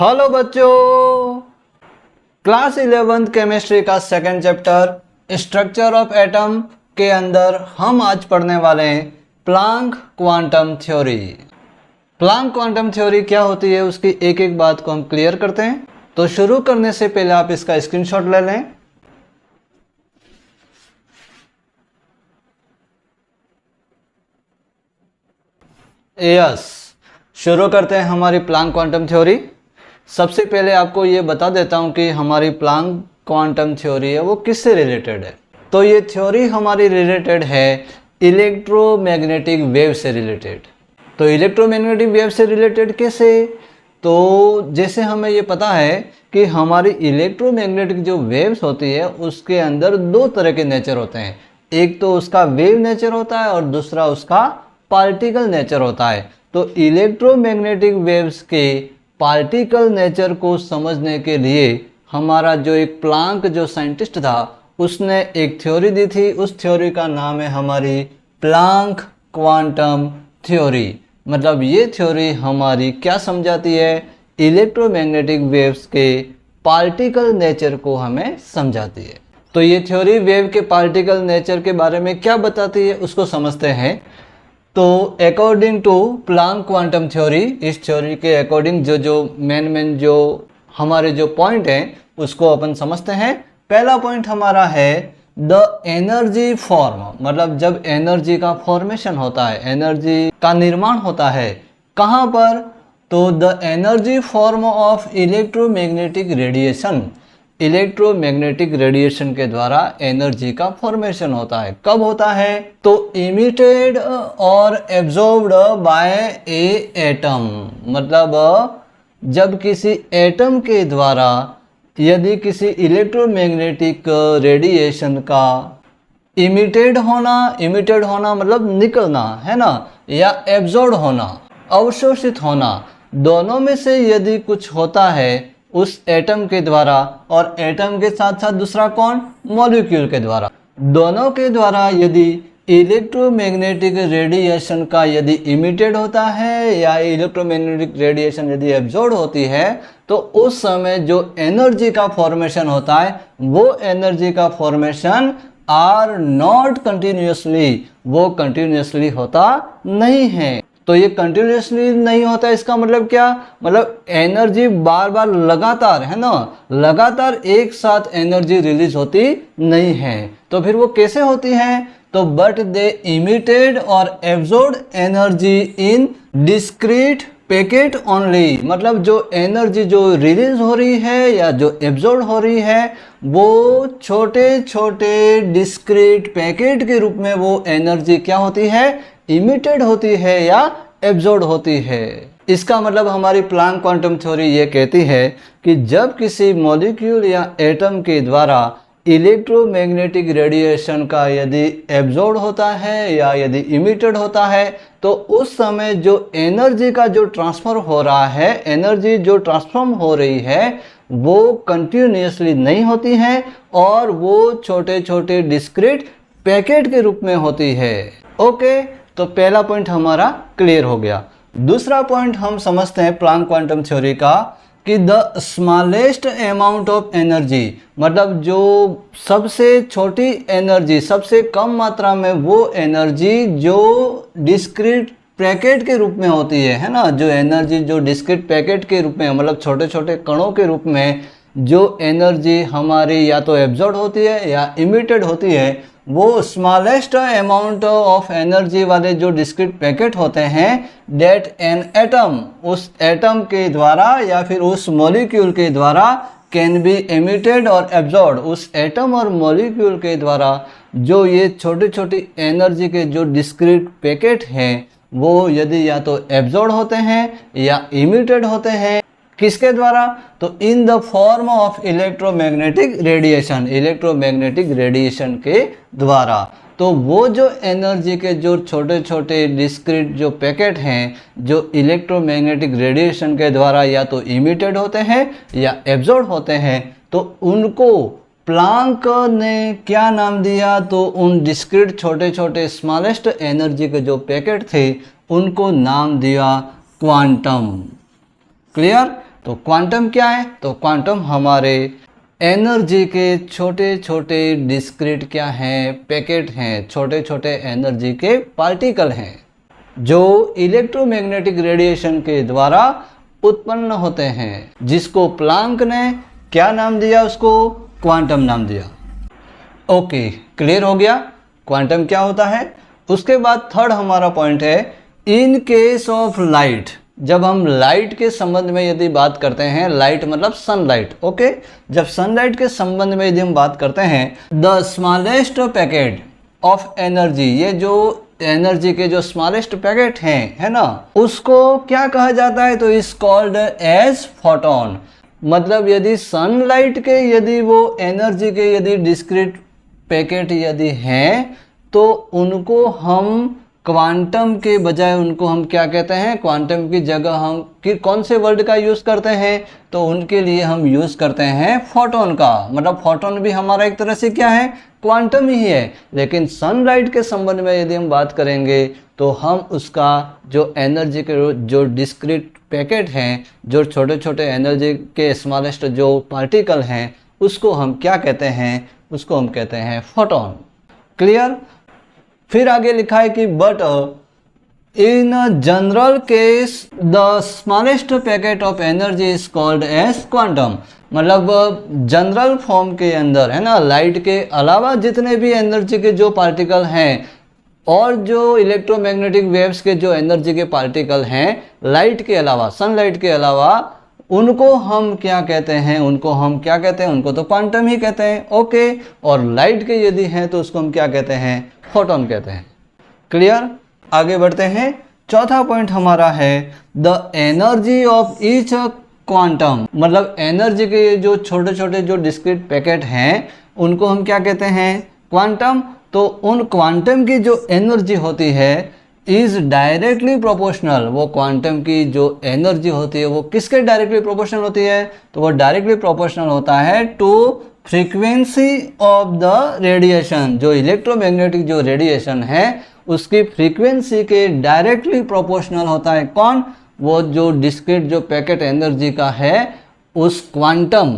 Hello बच्चों, class 11th chemistry का second chapter structure of atom के अंदर हम आज पढ़ने वाले हैं Planck quantum theory. Planck quantum theory क्या होती है उसकी एक एक बात को हम क्लियर करते हैं। तो शुरू करने से पहले आप इसका स्क्रीनशॉट ले लें। यस, शुरू करते हैं हमारी प्लांक क्वांटम थ्योरी। सबसे पहले आपको ये बता देता हूँ कि हमारी प्लांक क्वांटम थ्योरी है वो किससे रिलेटेड है। तो ये थ्योरी हमारी रिलेटेड है इलेक्ट्रोमैग्नेटिक वेव से रिलेटेड। तो इलेक्ट्रोमैग्नेटिक वेव से रिलेटेड कैसे? तो जैसे हमें ये पता है कि हमारी इलेक्ट्रोमैग्नेटिक जो वेव्स होती है उसके अंदर दो तरह के नेचर होते हैं। एक तो उसका वेव नेचर होता है और दूसरा उसका पार्टिकल नेचर होता है। तो इलेक्ट्रोमैग्नेटिक वेव्स के पार्टिकल नेचर को समझने के लिए हमारा जो एक प्लांक जो साइंटिस्ट था उसने एक थ्योरी दी थी। उस थ्योरी का नाम है हमारी प्लांक क्वांटम थ्योरी। मतलब ये थ्योरी हमारी क्या समझाती है? इलेक्ट्रोमैग्नेटिक वेव्स के पार्टिकल नेचर को हमें समझाती है। तो ये थ्योरी वेव के पार्टिकल नेचर के बारे में क्या बताती है उसको समझते हैं। तो according to Planck quantum theory, इस थ्योरी के अकॉर्डिंग जो मेन जो हमारे जो पॉइंट हैं उसको अपन समझते हैं। पहला पॉइंट हमारा है द एनर्जी फॉर्म। मतलब जब एनर्जी का फॉर्मेशन होता है, एनर्जी का निर्माण होता है, कहाँ पर? तो the energy form of electromagnetic radiation. Electromagnetic radiation के द्वारा एनर्जी का फॉर्मेशन होता है। कब होता है? तो इमिटेड और एब्जॉर्ब्ड बाय ए एटम। मतलब जब किसी एटम के द्वारा यदि किसी इलेक्ट्रोमैग्नेटिक रेडिएशन का इमिटेड होना मतलब निकलना है ना, या एब्जॉर्ब होना, अवशोषित होना, दोनों में से यदि कुछ होता है उस एटम के द्वारा, और एटम के साथ साथ दूसरा कौन? मॉलिक्यूल के द्वारा, दोनों के द्वारा यदि इलेक्ट्रोमैग्नेटिक रेडिएशन का यदि इमिटेड होता है या इलेक्ट्रोमैग्नेटिक रेडिएशन यदि एब्जॉर्ब होती है तो उस समय जो एनर्जी का फॉर्मेशन होता है वो एनर्जी का फॉर्मेशन आर नॉट कंटिन्यूसली, वो कंटिन्यूसली होता नहीं है। तो ये कंटिन्यूसली नहीं होता, इसका मतलब क्या? मतलब एनर्जी बार बार लगातार, है ना, लगातार एक साथ एनर्जी रिलीज होती नहीं है। तो फिर वो कैसे होती है? तो बट दे इमिटेड और absorb energy in discrete packet only. मतलब जो एनर्जी जो रिलीज हो रही है या जो एब्जॉर्ब हो रही है वो छोटे छोटे डिस्क्रीट पैकेट के रूप में वो एनर्जी क्या होती है? इमिटेड होती है या एब्जॉर्ब होती है। इसका मतलब हमारी प्लांक क्वांटम थ्योरी ये कहती है कि जब किसी मॉलिक्यूल या एटम के द्वारा इलेक्ट्रोमैग्नेटिक रेडिएशन का यदि एब्जॉर्ब होता है या यदि इमिटेड होता है तो उस समय जो एनर्जी का जो ट्रांसफर हो रहा है, एनर्जी जो ट्रांसफॉर्म हो रही है वो कंटिन्यूसली नहीं होती है और वो छोटे छोटे डिस्क्रीट पैकेट के रूप में होती है। ओके, तो पहला पॉइंट हमारा क्लियर हो गया। दूसरा पॉइंट हम समझते हैं प्लांक क्वांटम थ्योरी का कि the smallest amount of energy. मतलब जो सबसे छोटी एनर्जी, सबसे कम मात्रा में वो एनर्जी जो डिस्क्रीट पैकेट के रूप में होती है ना, जो एनर्जी जो डिस्क्रीट पैकेट के रूप में, मतलब छोटे छोटे कणों के रूप में जो एनर्जी हमारी या तो एब्जॉर्ब होती है या इमिटेड होती है, वो स्मॉलेस्ट अमाउंट ऑफ एनर्जी वाले जो डिस्क्रीट पैकेट होते हैं डेट एन एटम, उस एटम के द्वारा या फिर उस मॉलिक्यूल के द्वारा कैन बी एमिटेड और एब्जॉर्ब। उस एटम और मॉलिक्यूल के द्वारा जो ये छोटी छोटी एनर्जी के जो डिस्क्रीट पैकेट हैं वो यदि या तो एब्जॉर्ब होते हैं या इमिटेड होते हैं। किसके द्वारा? तो in the form of electromagnetic radiation, electromagnetic radiation के द्वारा। तो वो जो एनर्जी के जो छोटे छोटे डिस्क्रीट जो पैकेट हैं जो इलेक्ट्रोमैग्नेटिक रेडिएशन के द्वारा या तो इमिटेड होते हैं या एब्जॉर्ब होते हैं, तो उनको प्लांक ने क्या नाम दिया? तो उन डिस्क्रीट छोटे छोटे स्मॉलेस्ट एनर्जी के जो पैकेट थे उनको नाम दिया क्वांटम। क्लियर? तो क्वांटम क्या है? तो क्वांटम हमारे एनर्जी के छोटे छोटे डिस्क्रीट क्या हैं? पैकेट हैं, छोटे छोटे एनर्जी के पार्टिकल हैं जो इलेक्ट्रोमैग्नेटिक रेडिएशन के द्वारा उत्पन्न होते हैं, जिसको प्लांक ने क्या नाम दिया? उसको क्वांटम नाम दिया। ओके, क्लियर हो गया क्वांटम क्या होता है। उसके बाद थर्ड हमारा पॉइंट है, इन केस ऑफ लाइट। जब हम लाइट के संबंध में यदि बात करते हैं, लाइट मतलब सनलाइट, ओके, जब सनलाइट के संबंध में यदि हम बात करते हैं, the smallest packet of energy, ये जो एनर्जी के जो स्मॉलेस्ट पैकेट हैं, है ना, उसको क्या कहा जाता है? तो इज कॉल्ड एज फोटोन। मतलब यदि सनलाइट के यदि वो एनर्जी के यदि डिस्क्रीट पैकेट यदि हैं, तो उनको हम क्वांटम के बजाय उनको हम क्या कहते हैं? क्वांटम की जगह हम कौन से वर्ड का यूज़ करते हैं? तो उनके लिए हम यूज़ करते हैं फोटोन का। मतलब फोटोन भी हमारा एक तरह से क्या है? क्वांटम ही है। लेकिन सनलाइट के संबंध में यदि हम बात करेंगे तो हम उसका जो एनर्जी के जो डिस्क्रीट पैकेट हैं, जो छोटे छोटे एनर्जी के स्मॉलेस्ट जो पार्टिकल हैं, उसको हम क्या कहते हैं? उसको हम कहते हैं फोटोन। क्लियर? फिर आगे लिखा है कि but in general case the smallest packet of energy is called as quantum. मतलब जनरल फॉर्म के अंदर, है ना, लाइट के अलावा जितने भी एनर्जी के जो पार्टिकल हैं और जो इलेक्ट्रोमैग्नेटिक वेव्स के जो एनर्जी के पार्टिकल हैं, लाइट के अलावा, सनलाइट के अलावा, उनको हम क्या कहते हैं? उनको हम क्या कहते हैं? उनको तो क्वांटम ही कहते हैं। ओके, और लाइट के यदि हैं तो उसको हम क्या कहते हैं? फोटोन कहते हैं। क्लियर? आगे बढ़ते हैं। चौथा पॉइंट हमारा है the energy of each quantum. मतलब एनर्जी के जो छोटे छोटे जो डिस्क्रीट पैकेट हैं, उनको हम क्या कहते हैं? क्वांटम। तो उन क्वांटम की जो एनर्जी होती है इज डायरेक्टली प्रोपोर्शनल। वो क्वांटम की जो एनर्जी होती है वो किसके डायरेक्टली प्रोपोर्शनल होती है? तो वो डायरेक्टली प्रोपोर्शनल होता है to frequency of the radiation. जो इलेक्ट्रोमैग्नेटिक जो रेडिएशन है उसकी फ्रीक्वेंसी के डायरेक्टली प्रोपोर्शनल होता है। कौन? वो जो डिस्क्रीट जो पैकेट एनर्जी का है, उस क्वांटम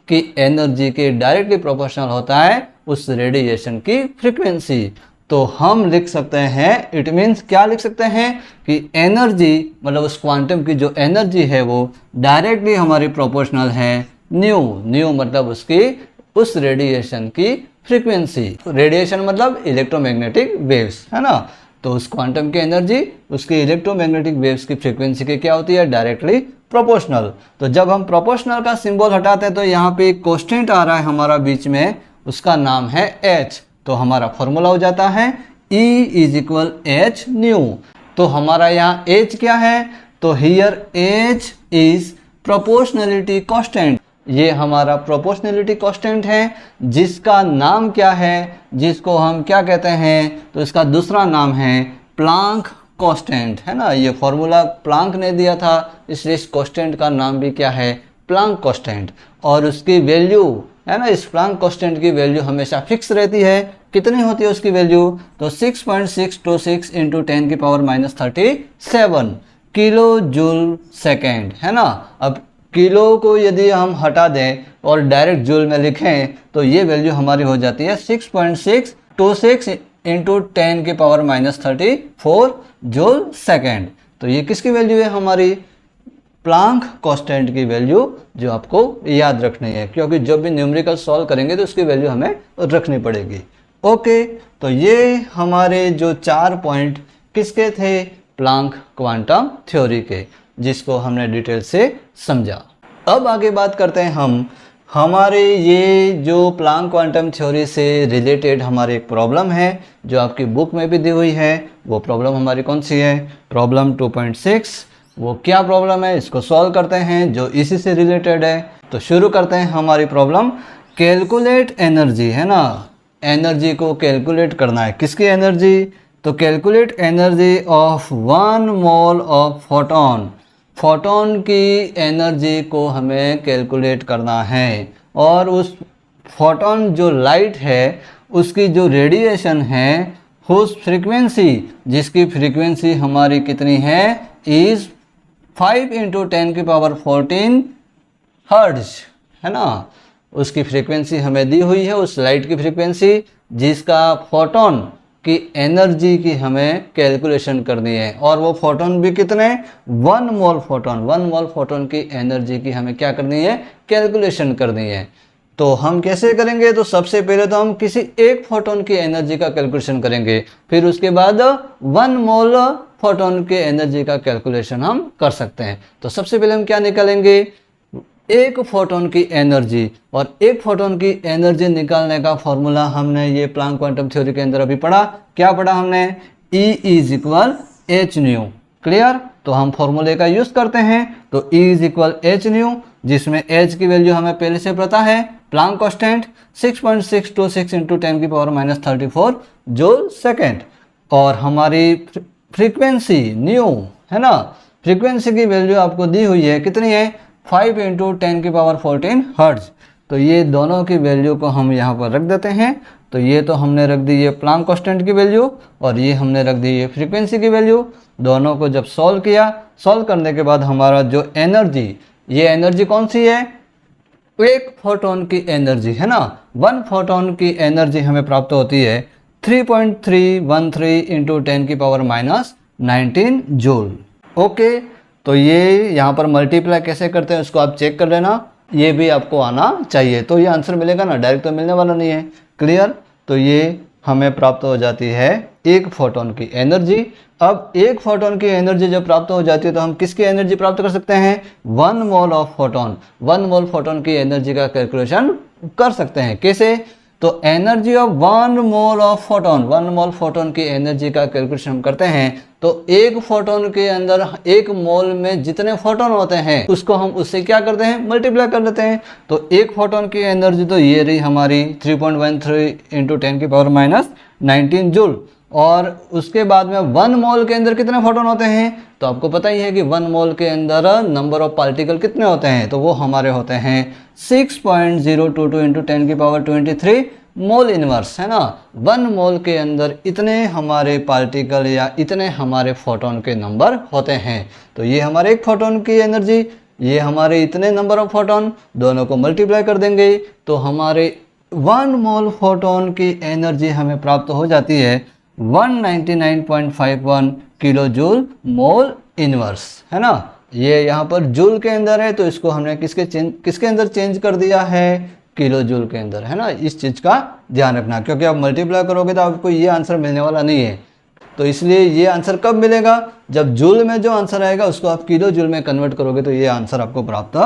की एनर्जी के डायरेक्टली प्रोपोर्शनल होता है उस रेडिएशन की फ्रीक्वेंसी। तो हम लिख सकते हैं, इट मीन्स क्या लिख सकते हैं कि एनर्जी मतलब उस क्वांटम की जो एनर्जी है वो डायरेक्टली हमारी प्रोपोर्शनल है न्यू। न्यू मतलब उसकी उस रेडिएशन की फ्रीक्वेंसी। रेडिएशन मतलब इलेक्ट्रोमैग्नेटिक वेव्स, है ना। तो उस क्वांटम की एनर्जी उसकी इलेक्ट्रोमैग्नेटिक वेव्स की फ्रीक्वेंसी के क्या होती है? Directly proportional. तो जब हम प्रोपोर्शनल का सिंबल हटाते हैं तो यहाँ पे एक कांस्टेंट आ रहा है हमारा बीच में, उसका नाम है h। तो हमारा फॉर्मूला हो जाता है E = h न्यू। तो हमारा यहाँ h क्या है? तो here h is proportionality constant. ये हमारा प्रोपोर्शनलिटी कांस्टेंट है, जिसका नाम क्या है? जिसको हम क्या कहते हैं? तो इसका दूसरा नाम है प्लांक कांस्टेंट, है ना। ये फॉर्मूला प्लांक ने दिया था, इसलिए इस कांस्टेंट का नाम भी क्या है? Planck constant. और उसकी वैल्यू, है ना, इस प्लांक कांस्टेंट की वैल्यू हमेशा फिक्स रहती है। कितनी होती है उसकी वैल्यू? तो 6.626 × 10⁻37 किलो जूल सेकेंड, है ना। अब किलो को यदि हम हटा दें और डायरेक्ट जूल में लिखें तो ये वैल्यू हमारी हो जाती है 6.626 × 10⁻34 जूल सेकेंड। तो ये किसकी वैल्यू है? हमारी प्लांक कांस्टेंट की वैल्यू, जो आपको याद रखनी है, क्योंकि जब भी न्यूमेरिकल सॉल्व करेंगे तो उसकी वैल्यू हमें रखनी पड़ेगी। ओके, तो ये हमारे जो 4 पॉइंट किसके थे? प्लांक क्वांटम थ्योरी के, जिसको हमने डिटेल से समझा। अब आगे बात करते हैं हम हमारे ये जो प्लांक क्वांटम थ्योरी से रिलेटेड हमारी एक प्रॉब्लम है जो आपकी बुक में भी दी हुई है। वो प्रॉब्लम हमारी कौन सी है? प्रॉब्लम 2.6। वो क्या प्रॉब्लम है, इसको सॉल्व करते हैं, जो इसी से रिलेटेड है। तो शुरू करते हैं हमारी प्रॉब्लम। कैलकुलेट एनर्जी, है ना, एनर्जी को कैलकुलेट करना है। किसकी एनर्जी? तो calculate energy of 1 mole of photon. Photon की एनर्जी को हमें कैलकुलेट करना है। और उस फोटोन जो लाइट है उसकी जो रेडिएशन है उस फ्रीक्वेंसी, जिसकी फ्रीक्वेंसी हमारी कितनी है? इज़ 5 × 10⁻14 हर्ट्ज, है ना। उसकी फ्रीक्वेंसी हमें दी हुई है, उस लाइट की फ्रीक्वेंसी जिसका फोटोन की एनर्जी की हमें कैलकुलेशन करनी है। और वो फोटोन भी कितने, 1 मोल फोटोन, 1 मोल फोटोन की एनर्जी की हमें क्या करनी है, कैलकुलेशन करनी है। तो हम कैसे करेंगे, तो सबसे पहले तो हम किसी एक फोटोन की एनर्जी का कैलकुलेशन करेंगे, फिर उसके बाद 1 मोल फोटोन के एनर्जी का कैलकुलेशन हम कर सकते हैं। तो सबसे पहले हम क्या निकालेंगे, एक फोटोन की एनर्जी, और एक फोटोन की एनर्जी निकालने का फॉर्मूला हमने ये प्लैंक क्वांटम थ्योरी के अंदर अभी पढ़ा। क्या पढ़ा हमने, E = hν। क्लियर। तो हम फॉर्मूले का यूज करते हैं। तो E = hν, जिसमें h की वैल्यू हमें पहले से पता है, प्लैंक कांस्टेंट 6.626 × 10⁻34 जूल सेकेंड, और हमारी फ्रीक्वेंसी न्यू, है ना, फ्रीक्वेंसी की वैल्यू आपको दी हुई है, कितनी है, 5 × 10⁻14 हर्ट्ज। तो ये दोनों की वैल्यू को हम यहाँ पर रख देते हैं। तो ये तो हमने रख दी ये प्लैंक कांस्टेंट की वैल्यू, और ये हमने रख दी ये फ्रीक्वेंसी की वैल्यू। दोनों को जब सॉल्व किया, सॉल्व करने के बाद हमारा जो एनर्जी, ये एनर्जी कौन सी है, एक फोटोन की एनर्जी, है ना, 1 फोटोन की एनर्जी हमें प्राप्त होती है 3.313 × 10⁻19 जूल। ओके। तो ये यहाँ पर मल्टीप्लाई कैसे करते हैं उसको आप चेक कर लेना, ये भी आपको आना चाहिए, तो ये आंसर मिलेगा ना, डायरेक्ट तो मिलने वाला नहीं है। क्लियर। तो ये हमें प्राप्त हो जाती है एक फोटोन की एनर्जी। अब एक फोटोन की एनर्जी जब प्राप्त हो जाती है तो हम किसकी एनर्जी प्राप्त कर सकते हैं, 1 mole of photon, 1 mole photon की एनर्जी का कैलकुलेशन कर सकते हैं। कैसे, तो energy of 1 mole of photon, 1 mole photon की एनर्जी का कैलकुलेशन हम करते हैं। तो एक फोटोन के अंदर, एक मोल में जितने फोटोन होते हैं उसको हम उससे क्या करते हैं, मल्टीप्लाई कर लेते हैं। तो एक फोटोन की एनर्जी तो ये रही हमारी 3.13 × 10⁻19 जूल, और उसके बाद में 1 मोल के अंदर कितने फोटोन होते हैं, तो आपको पता ही है कि 1 मोल के अंदर नंबर ऑफ पार्टिकल कितने होते हैं, तो वो हमारे होते हैं 6.022 × 10⁻23 मोल इनवर्स, है ना। 1 मोल के अंदर इतने हमारे पार्टिकल या इतने हमारे फोटोन के नंबर होते हैं। तो ये हमारे एक फोटोन की एनर्जी, ये हमारे इतने नंबर ऑफ फोटोन, दोनों को मल्टीप्लाई कर देंगे तो हमारे 1 मोल फोटोन की एनर्जी हमें प्राप्त हो जाती है 199.51 किलो जूल मोल इनवर्स, है ना। ये यहाँ पर जूल के अंदर है, तो इसको हमने किसके अंदर चेंज कर दिया है, किलो जूल के अंदर, है ना। इस चीज़ का ध्यान रखना, क्योंकि आप मल्टीप्लाई करोगे तो आपको ये आंसर मिलने वाला नहीं है। तो इसलिए ये आंसर कब मिलेगा, जब जूल में जो आंसर आएगा उसको आप किलो जूल में कन्वर्ट करोगे तो ये आंसर आपको प्राप्त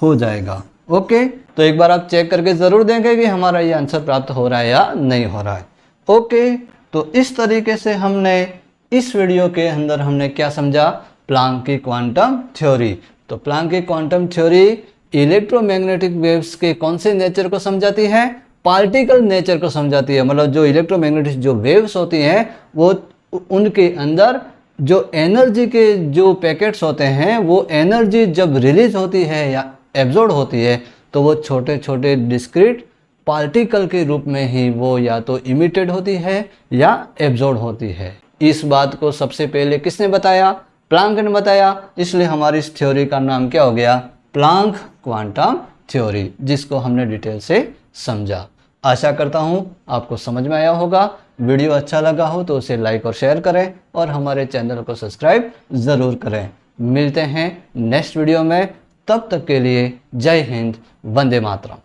हो जाएगा। ओके। तो एक बार आप चेक करके ज़रूर देखें कि हमारा ये आंसर प्राप्त हो रहा है या नहीं हो रहा है। ओके। तो इस तरीके से हमने इस वीडियो के अंदर हमने क्या समझा, प्लैंक की क्वांटम थ्योरी। तो प्लैंक की क्वांटम थ्योरी इलेक्ट्रोमैग्नेटिक वेव्स के कौन से नेचर को समझाती है, पार्टिकल नेचर को समझाती है। मतलब जो इलेक्ट्रोमैग्नेटिक जो वेव्स होती हैं वो उनके अंदर जो एनर्जी के जो पैकेट्स होते हैं, वो एनर्जी जब रिलीज होती है या एब्जॉर्ब होती है तो वो छोटे छोटे डिस्क्रीट पार्टिकल के रूप में ही वो या तो इमिटेड होती है या एब्जॉर्ब होती है। इस बात को सबसे पहले किसने बताया, प्लैंक ने बताया। इसलिए हमारी इस थ्योरी का नाम क्या हो गया, प्लैंक क्वांटम थ्योरी, जिसको हमने डिटेल से समझा। आशा करता हूँ आपको समझ में आया होगा। वीडियो अच्छा लगा हो तो उसे लाइक और शेयर करें और हमारे चैनल को सब्सक्राइब ज़रूर करें। मिलते हैं नेक्स्ट वीडियो में, तब तक के लिए जय हिंद, वंदे मातरम।